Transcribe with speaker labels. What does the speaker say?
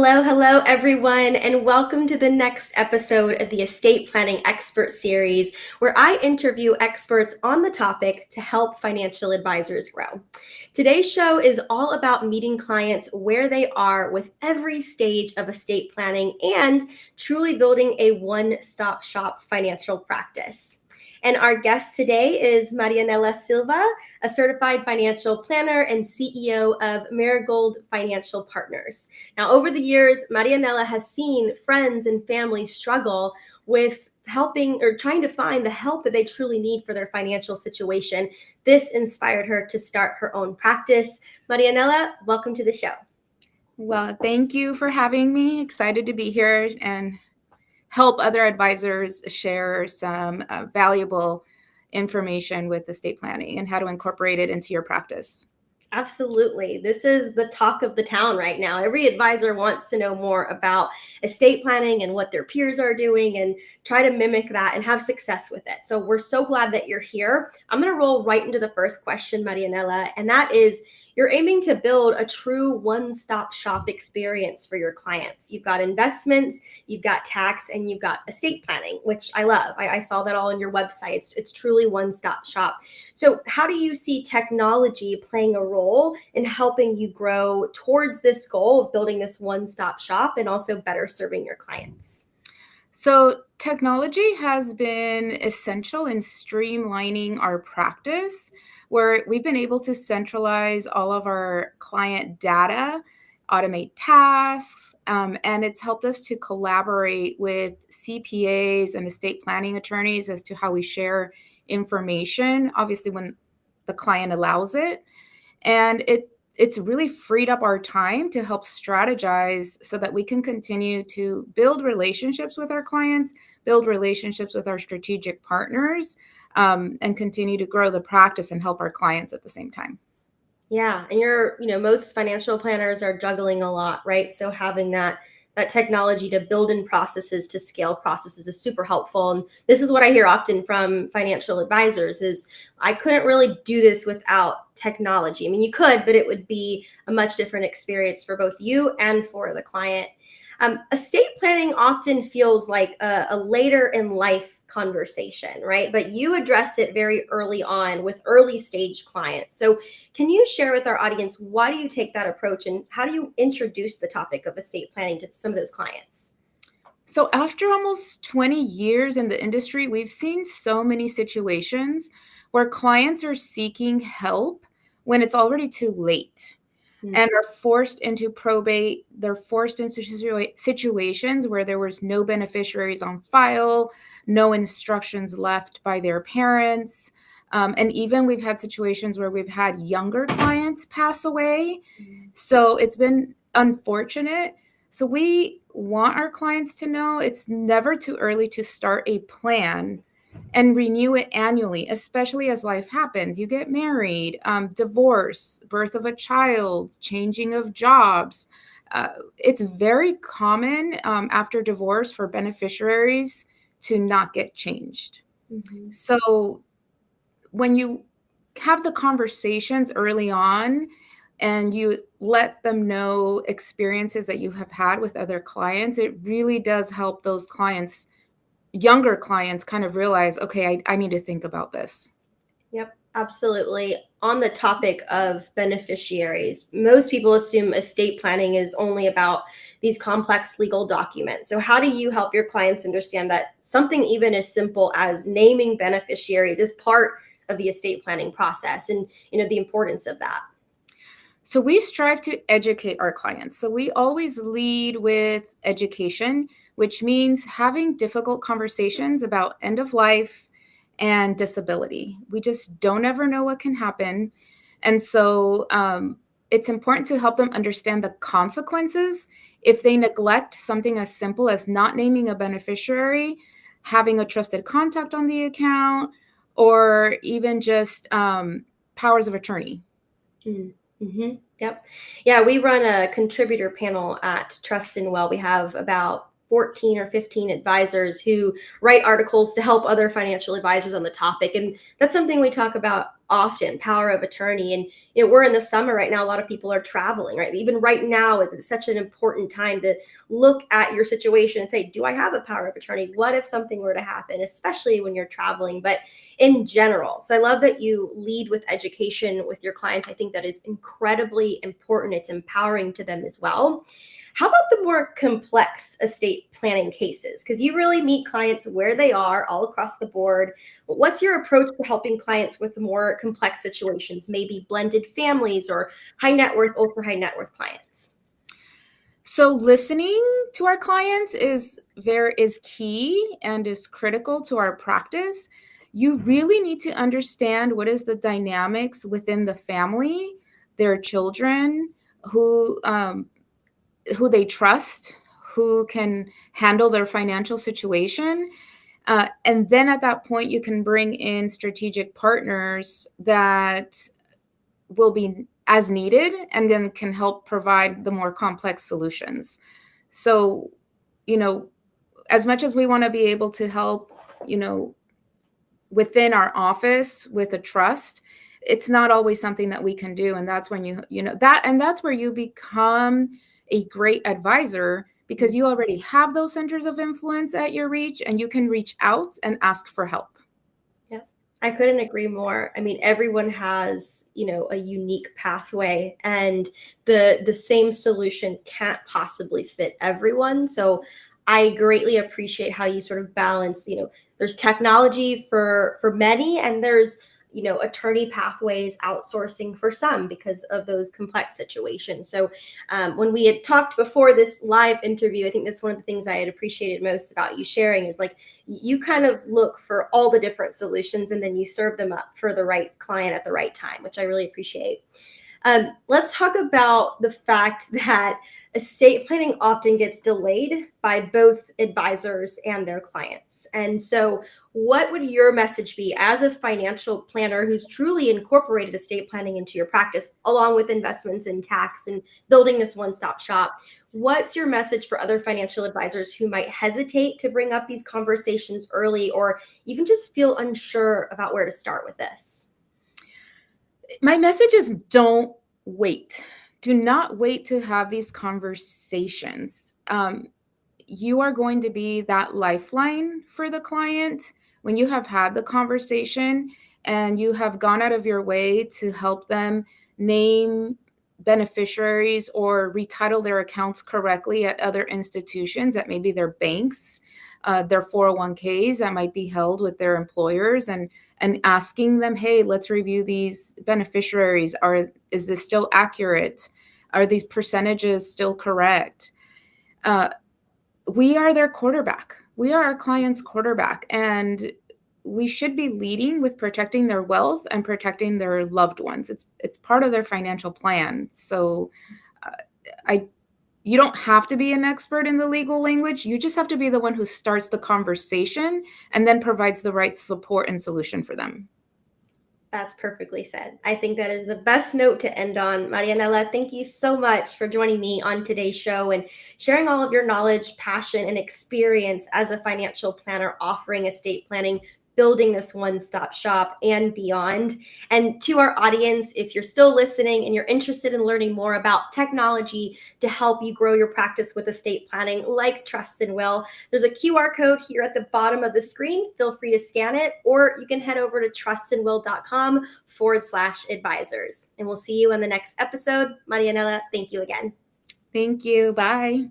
Speaker 1: Hello, everyone, and welcome to the next episode of the Estate Planning Expert Series, where I interview experts on the topic to help financial advisors grow. Today's show is all about meeting clients where they are with every stage of estate planning and truly building a one-stop shop financial practice. And our guest today is Marianela Silva, a certified financial planner and CEO of Marigold Financial Partners. Now, over the years, Marianela has seen friends and family struggle with helping or trying to find the help that they truly need for their financial situation. This inspired her to start her own practice. Marianela, welcome to the show.
Speaker 2: Well, thank you for having me. Excited to be here and help other advisors share some valuable information with estate planning and how to incorporate it into your practice.
Speaker 1: Absolutely. This is the talk of the town right now. Every advisor wants to know more about estate planning and what their peers are doing and try to mimic that and have success with it. So we're so glad that you're here. I'm going to roll right into the first question, Marianela, and that is, you're aiming to build a true one-stop shop experience for your clients. You've got investments, you've got tax, and you've got estate planning, which I love. I saw that all on your website. It's truly one-stop shop. So how do you see technology playing a role in helping you grow towards this goal of building this one-stop shop and also better serving your clients?
Speaker 2: So technology has been essential in streamlining our practice, where we've been able to centralize all of our client data, automate tasks, and it's helped us to collaborate with CPAs and estate planning attorneys as to how we share information, obviously when the client allows it. And it's really freed up our time to help strategize so that we can continue to build relationships with our clients, build relationships with our strategic partners, and continue to grow the practice and help our clients at the same time.
Speaker 1: Yeah, and most financial planners are juggling a lot, right? So having that technology to build in processes, to scale processes is super helpful. And this is what I hear often from financial advisors is I couldn't really do this without technology. I mean, you could, but it would be a much different experience for both you and for the client. Estate planning often feels like a later in life conversation, right? But you address it very early on with early stage clients. So can you share with our audience, why do you take that approach and how do you introduce the topic of estate planning to some of those clients?
Speaker 2: So after almost 20 years in the industry, we've seen so many situations where clients are seeking help when it's already too late and are forced into probate. They're forced into situations where there was no beneficiaries on file, no instructions left by their parents. And even we've had situations where we've had younger clients pass away. So it's been unfortunate. So we want our clients to know it's never too early to start a plan and renew it annually, especially as life happens. You get married, divorce, birth of a child, changing of jobs. It's very common after divorce for beneficiaries to not get changed.
Speaker 1: Mm-hmm.
Speaker 2: So when you have the conversations early on and you let them know experiences that you have had with other clients, it really does help those clients, younger clients, kind of realize, okay, I need to think about this.
Speaker 1: Yep, absolutely. On the topic of beneficiaries, most people assume estate planning is only about these complex legal documents. So how do you help your clients understand that something even as simple as naming beneficiaries is part of the estate planning process and the importance of that?
Speaker 2: So we strive to educate our clients. So we always lead with education, which means having difficult conversations about end of life and disability. We just don't ever know what can happen. And so it's important to help them understand the consequences if they neglect something as simple as not naming a beneficiary, having a trusted contact on the account, or even just powers of attorney.
Speaker 1: Mm-hmm. Yep. Yeah, we run a contributor panel at Trust and Well. We have about 14 or 15 advisors who write articles to help other financial advisors on the topic. And that's something we talk about often, power of attorney. And we're in the summer right now. A lot of people are traveling, right? Even right now, it's such an important time to look at your situation and say, do I have a power of attorney? What if something were to happen, especially when you're traveling, but in general. So I love that you lead with education with your clients. I think that is incredibly important. It's empowering to them as well. How about the more complex estate planning cases? Because you really meet clients where they are all across the board. What's your approach to helping clients with the more complex situations, maybe blended families or high net worth, ultra high net worth clients?
Speaker 2: So listening to our clients is key and is critical to our practice. You really need to understand what is the dynamics within the family, their children, who they trust, who can handle their financial situation. And then at that point, you can bring in strategic partners that will be as needed and then can help provide the more complex solutions. So, as much as we want to be able to help, within our office with a trust, it's not always something that we can do. And that's when that's where you become a great advisor, because you already have those centers of influence at your reach and you can reach out and ask for help.
Speaker 1: Yeah, I couldn't agree more. I mean, everyone has, a unique pathway, and the same solution can't possibly fit everyone. So I greatly appreciate how you sort of balance, there's technology for many, and there's attorney pathways outsourcing for some because of those complex situations. So when we had talked before this live interview, I think that's one of the things I had appreciated most about you sharing is like you kind of look for all the different solutions and then you serve them up for the right client at the right time, which I really appreciate. Let's talk about the fact that estate planning often gets delayed by both advisors and their clients. And so, what would your message be as a financial planner who's truly incorporated estate planning into your practice, along with investments and tax and building this one-stop shop? What's your message for other financial advisors who might hesitate to bring up these conversations early or even just feel unsure about where to start with this?
Speaker 2: My message is don't wait. Do not wait to have these conversations. You are going to be that lifeline for the client when you have had the conversation and you have gone out of your way to help them name beneficiaries or retitle their accounts correctly at other institutions, at maybe their banks, their 401ks that might be held with their employers, and asking them, hey, let's review these beneficiaries. Is this still accurate? Are these percentages still correct? We are their quarterback. We are our client's quarterback, and we should be leading with protecting their wealth and protecting their loved ones. It's part of their financial plan. So you don't have to be an expert in the legal language. You just have to be the one who starts the conversation and then provides the right support and solution for them.
Speaker 1: That's perfectly said. I think that is the best note to end on. Marianela, thank you so much for joining me on today's show and sharing all of your knowledge, passion, and experience as a financial planner offering estate planning, building this one-stop shop and beyond. And to our audience, if you're still listening and you're interested in learning more about technology to help you grow your practice with estate planning, like Trust and Will, there's a QR code here at the bottom of the screen. Feel free to scan it, or you can head over to trustandwill.com/advisors. And we'll see you in the next episode. Marianela, thank you again.
Speaker 2: Thank you. Bye.